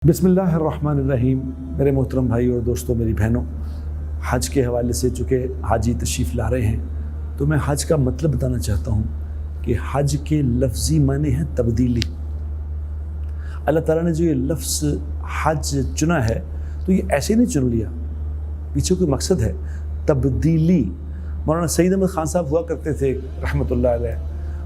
बिस्मिल्लाहिर्रहमानिर्रहीम। मेरे मोहतरम भाई और दोस्तों, मेरी बहनों, हज के हवाले से चूँकि हाजी तशरीफ़ ला रहे हैं तो मैं हज का मतलब बताना चाहता हूँ कि हज के लफ्ज़ी माने हैं तब्दीली। अल्लाह ताला ने जो ये लफ्ज़ हज चुना है तो ये ऐसे नहीं चुन लिया, पीछे कोई मकसद है, तब्दीली। मौलाना सईद अहमद ख़ान साहब हुआ करते थे रहमतुल्लाह अलैह,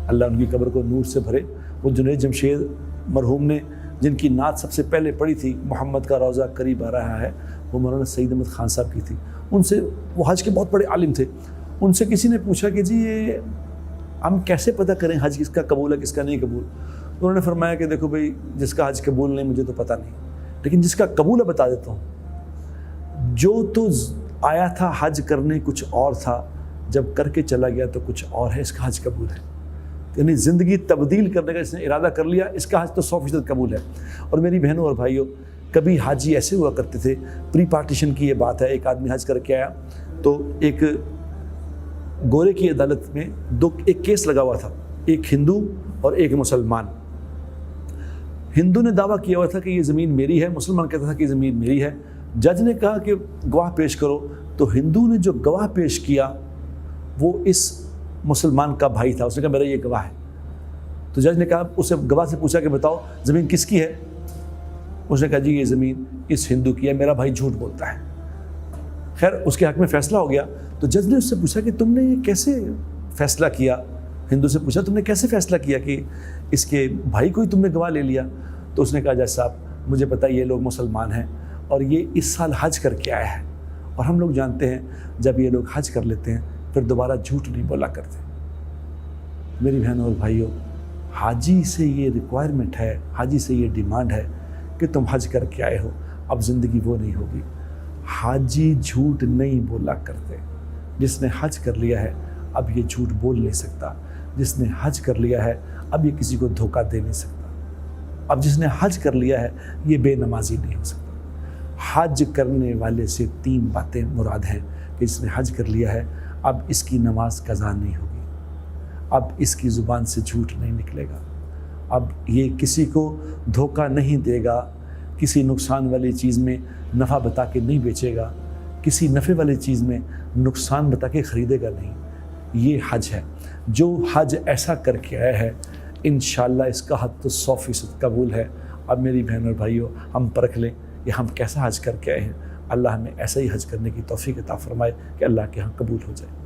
अल्लाह उनकी कब्र को नूर से भरे। वो जुनैद जमशेद मरहूम ने जिनकी नात सबसे पहले पढ़ी थी, मोहम्मद का रोज़ा करीब आ रहा है, वो मौलाना सईद अहमद ख़ान साहब की थी। उनसे, वो हज के बहुत बड़े आलिम थे, उनसे किसी ने पूछा कि जी ये हम कैसे पता करें हज किसका कबूल है किसका नहीं कबूल। तो उन्होंने फरमाया कि देखो भाई, जिसका हज कबूल नहीं मुझे तो पता नहीं, लेकिन जिसका कबूल है बता देता हूँ। जो तो आया था हज करने कुछ और था, जब करके चला गया तो कुछ और है, इसका हज कबूल है। यानी ज़िंदगी तब्दील करने का इसने इरादा कर लिया, इसका हज तो 100% कबूल है। और मेरी बहनों और भाइयों, कभी हाजी ऐसे हुआ करते थे, प्री पार्टीशन की ये बात है, एक आदमी हज करके आया तो एक गोरे की अदालत में एक केस लगा हुआ था, एक हिंदू और एक मुसलमान। हिंदू ने दावा किया हुआ था कि ये ज़मीन मेरी है, मुसलमान कहता था कि ज़मीन मेरी है। जज ने कहा कि गवाह पेश करो, तो हिंदू ने जो गवाह पेश किया वो इस मुसलमान का भाई था। उसने कहा मेरा ये गवाह है। तो जज ने कहा, उसे गवाह से पूछा कि बताओ ज़मीन किसकी है। उसने कहा जी ये ज़मीन इस हिंदू की है, मेरा भाई झूठ बोलता है। खैर उसके हक़ में फ़ैसला हो गया। तो जज ने उससे पूछा कि तुमने ये कैसे फ़ैसला किया, हिंदू से पूछा तुमने कैसे फ़ैसला किया कि इसके भाई को ही तुमने गवाह ले लिया। तो उसने कहा जज साहब, मुझे पता है ये लोग मुसलमान हैं और ये इस साल हज करके आया है, और हम लोग जानते हैं जब ये लोग हज कर लेते हैं फिर दोबारा झूठ नहीं बोला करते। मेरी बहनों और भाइयों, हाजी से ये रिक्वायरमेंट है, हाजी से ये डिमांड है कि तुम हज करके आए हो, अब ज़िंदगी वो नहीं होगी। हाजी झूठ नहीं बोला करते। जिसने हज कर लिया है अब ये झूठ बोल नहीं सकता। जिसने हज कर लिया है अब ये किसी को धोखा दे नहीं सकता। अब जिसने हज कर लिया है ये बेनमाजी नहीं हो सकता। हज करने वाले से 3 बातें मुराद हैं कि जिसने हज कर लिया है अब इसकी नमाज कज़ा नहीं होगी, अब इसकी ज़ुबान से झूठ नहीं निकलेगा, अब ये किसी को धोखा नहीं देगा, किसी नुकसान वाली चीज़ में नफ़ा बता के नहीं बेचेगा, किसी नफ़े वाली चीज़ में नुकसान बता के ख़रीदेगा नहीं। ये हज है। जो हज ऐसा करके आया है इंशाअल्लाह इसका हज तो 100% कबूल है। अब मेरी बहन और भाइयों, हम परख लें कि हम कैसा हज करके आए हैं। अल्लाह हमें ऐसा ही हज करने की तौफीक अता फरमाए कि अल्लाह के यहाँ कबूल हो जाए।